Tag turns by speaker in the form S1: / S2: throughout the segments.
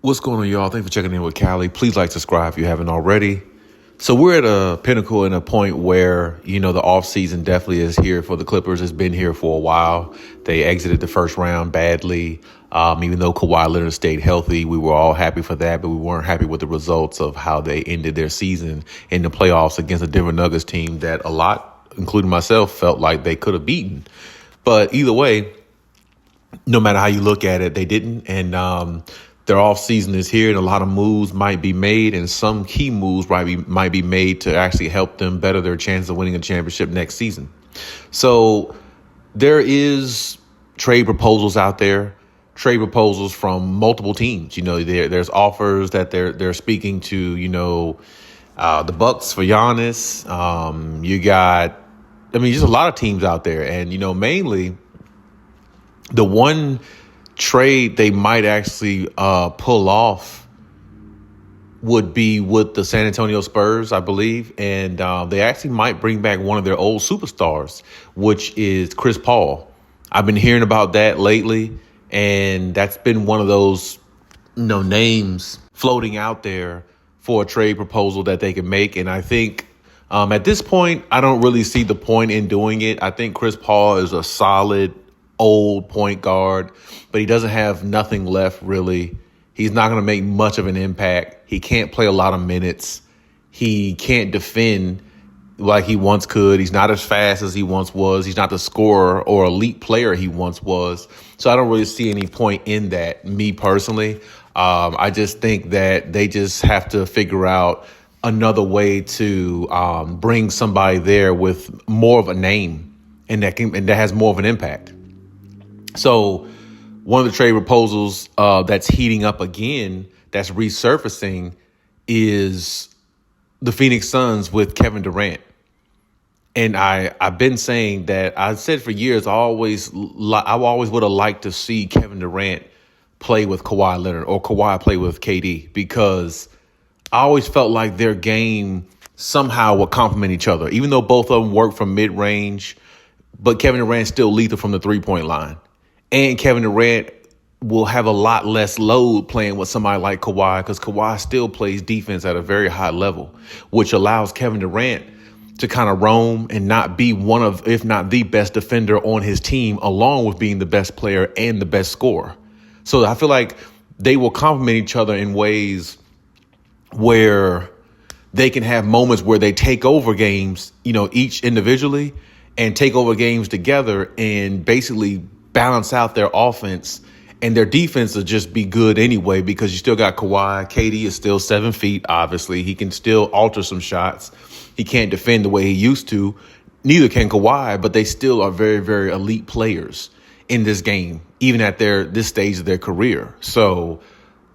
S1: What's going on, y'all? Thanks for checking in with Callie. Please subscribe if you haven't already. So we're at a pinnacle and a point where, the offseason definitely is here for the Clippers. It's been here for a while. They exited the first round badly. Even though Kawhi Leonard stayed healthy, we were all happy for that, but we weren't happy with the results of how they ended their season in the playoffs against a Denver Nuggets team that a lot, including myself, felt like they could have beaten. But either way, no matter how you look at it, they didn't. And their offseason is here, and a lot of moves might be made, and some key moves might be made to actually help them better their chances of winning a championship next season. So there is trade proposals out there, trade proposals from multiple teams. There's offers that they're speaking to. The Bucks for Giannis. Just a lot of teams out there, and mainly the one trade they might actually pull off would be with the San Antonio Spurs, I believe. And they actually might bring back one of their old superstars, which is Chris Paul. I've been hearing about that lately, and that's been one of those names floating out there for a trade proposal that they can make. And I think at this point, I don't really see the point in doing it. I think Chris Paul is a solid old point guard, but he doesn't have nothing left, really. He's not going to make much of an impact. He can't play a lot of minutes. He can't defend like he once could. He's not as fast as he once was. He's not the scorer or elite player he once was. So I don't really see any point in that, me personally. I just think that they just have to figure out another way to bring somebody there with more of a name and that has more of an impact. So one of the trade proposals that's heating up again, that's resurfacing, is the Phoenix Suns with Kevin Durant. And I've been saying that, I said for years, I always would have liked to see Kevin Durant play with Kawhi Leonard or Kawhi play with KD, because I always felt like their game somehow would complement each other, even though both of them work from mid-range. But Kevin Durant's still lethal from the three-point line. And Kevin Durant will have a lot less load playing with somebody like Kawhi, because Kawhi still plays defense at a very high level, which allows Kevin Durant to kind of roam and not be one of, if not the best defender on his team, along with being the best player and the best scorer. So I feel like they will complement each other in ways where they can have moments where they take over games, each individually, and take over games together and basically balance out their offense, and their defense will just be good anyway, because you still got Kawhi. KD is still 7 feet, obviously. He can still alter some shots. He can't defend the way he used to. Neither can Kawhi, but they still are very, very elite players in this game, even at this stage of their career. So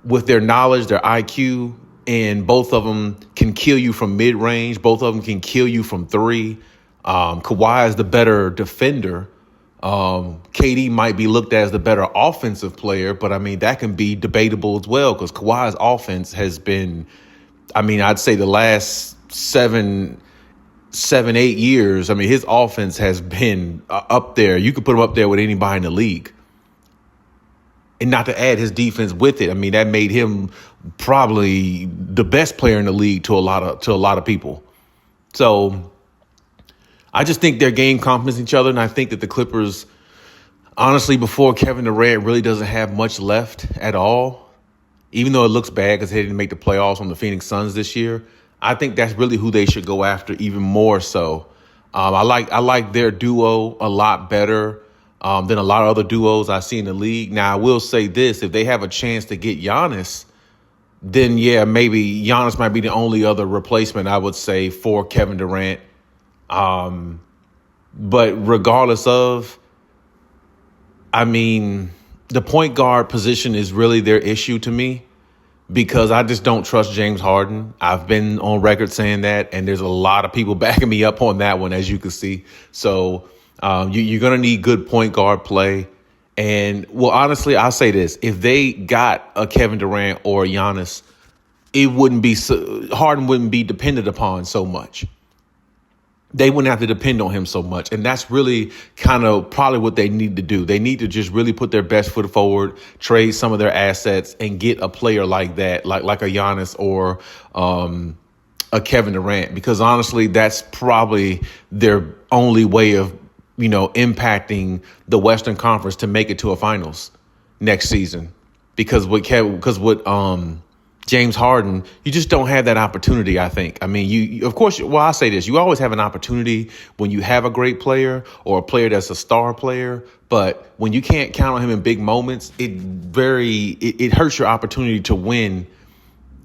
S1: with their knowledge, their IQ, and both of them can kill you from mid-range. Both of them can kill you from three. Kawhi is the better defender. KD might be looked at as the better offensive player, but that can be debatable as well, because Kawhi's offense has been, I'd say the last 7, 8 years, his offense has been up there. You could put him up there with anybody in the league. And not to add his defense with it. That made him probably the best player in the league to a lot of people. So I just think their game complements each other, and I think that the Clippers, honestly, before Kevin Durant, really doesn't have much left at all. Even though it looks bad because they didn't make the playoffs on the Phoenix Suns this year, I think that's really who they should go after even more so. I like their duo a lot better than a lot of other duos I see in the league. Now, I will say this: if they have a chance to get Giannis, then yeah, maybe Giannis might be the only other replacement, I would say, for Kevin Durant. But regardless of, the point guard position is really their issue to me, because I just don't trust James Harden. I've been on record saying that, and there's a lot of people backing me up on that one, as you can see. So you're going to need good point guard play. And, well, honestly, I'll say this. If they got a Kevin Durant or a Giannis, Harden wouldn't be dependent upon so much. they wouldn't have to depend on him so much. And that's really kind of probably what they need to do. They need to just really put their best foot forward, trade some of their assets, and get a player like that, like a Giannis or a Kevin Durant, because honestly, that's probably their only way of, impacting the Western Conference to make it to a finals next season. Because with James Harden, you just don't have that opportunity, I think. I mean, you of course, well, I say this, you always have an opportunity when you have a great player or a player that's a star player. But when you can't count on him in big moments, it hurts your opportunity to win,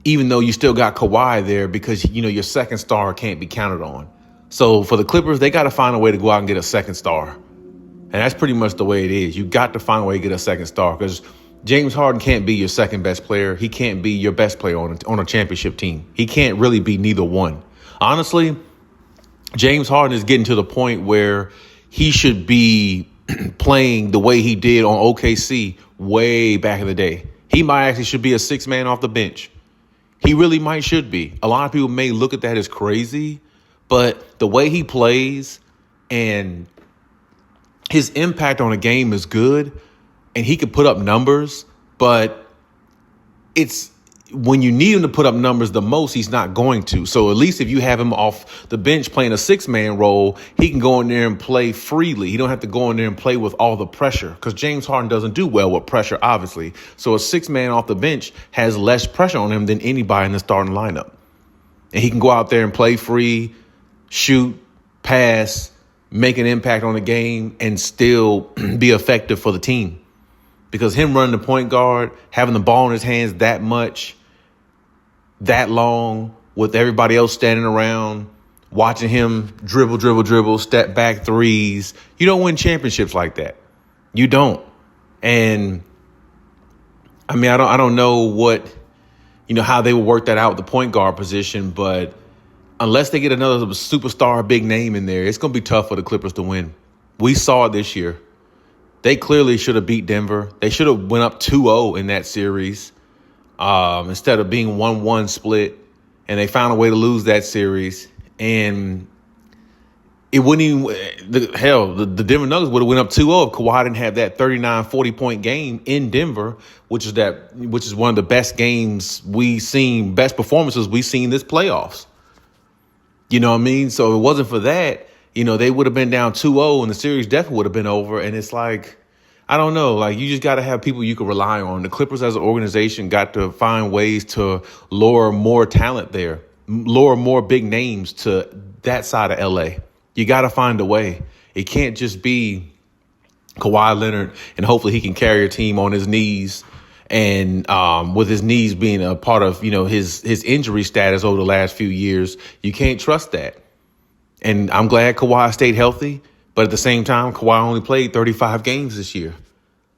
S1: even though you still got Kawhi there, because, your second star can't be counted on. So for the Clippers, they got to find a way to go out and get a second star. And that's pretty much the way it is. You got to find a way to get a second star, because James Harden can't be your second best player. He can't be your best player on a championship team. He can't really be neither one. Honestly, James Harden is getting to the point where he should be playing the way he did on OKC way back in the day. He might actually should be a sixth man off the bench. He really might should be. A lot of people may look at that as crazy, but the way he plays and his impact on a game is good. And he could put up numbers, but it's when you need him to put up numbers the most, he's not going to. So at least if you have him off the bench playing a six-man role, he can go in there and play freely. He don't have to go in there and play with all the pressure, because James Harden doesn't do well with pressure, obviously. So a six-man off the bench has less pressure on him than anybody in the starting lineup. And he can go out there and play free, shoot, pass, make an impact on the game, and still be effective for the team. Because him running the point guard, having the ball in his hands that much, that long, with everybody else standing around, watching him dribble, step back threes, you don't win championships like that. You don't. And I mean, I don't know what, how they would work that out with the point guard position, but unless they get another superstar big name in there, it's going to be tough for the Clippers to win. We saw it this year. They clearly should have beat Denver. They should have went up 2-0 in that series instead of being 1-1 split. And they found a way to lose that series. And it wouldn't even the Denver Nuggets would have went up 2-0 if Kawhi didn't have that 39, 40-point game in Denver, which is one of the best games best performances we've seen this playoffs. You know what I mean? So if it wasn't for that, they would have been down 2-0 and the series definitely would have been over. And it's like, I don't know, like you just got to have people you can rely on. The Clippers as an organization got to find ways to lure more talent there, lure more big names to that side of LA. You got to find a way. It can't just be Kawhi Leonard and hopefully he can carry a team on his knees. And with his knees being a part of, his injury status over the last few years, you can't trust that. And I'm glad Kawhi stayed healthy, but at the same time, Kawhi only played 35 games this year.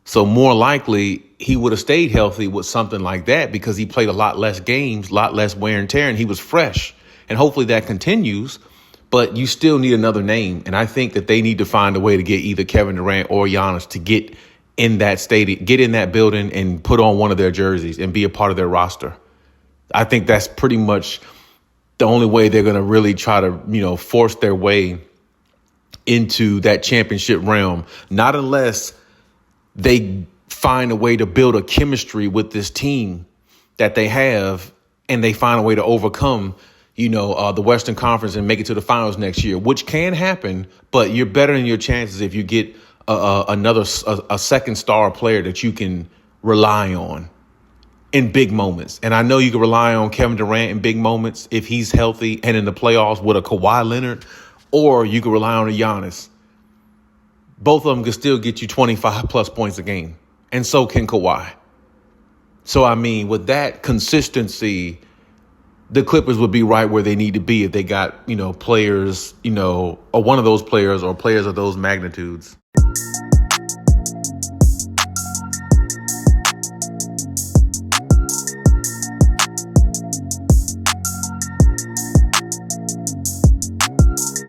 S1: So more likely he would have stayed healthy with something like that, because he played a lot less games, a lot less wear and tear, and he was fresh. And hopefully that continues, but you still need another name. And I think that they need to find a way to get either Kevin Durant or Giannis to get in that stadium, get in that building and put on one of their jerseys and be a part of their roster. I think that's pretty much the only way they're going to really try to, force their way into that championship realm. Not unless they find a way to build a chemistry with this team that they have, and they find a way to overcome, the Western Conference and make it to the finals next year, which can happen. But you're better in your chances if you get a second star player that you can rely on in big moments. And I know you can rely on Kevin Durant in big moments if he's healthy and in the playoffs with a Kawhi Leonard, or you can rely on a Giannis. Both of them can still get you 25 plus points a game. And so can Kawhi. So, I mean, with that consistency, the Clippers would be right where they need to be if they got, players, or one of those players or players of those magnitudes.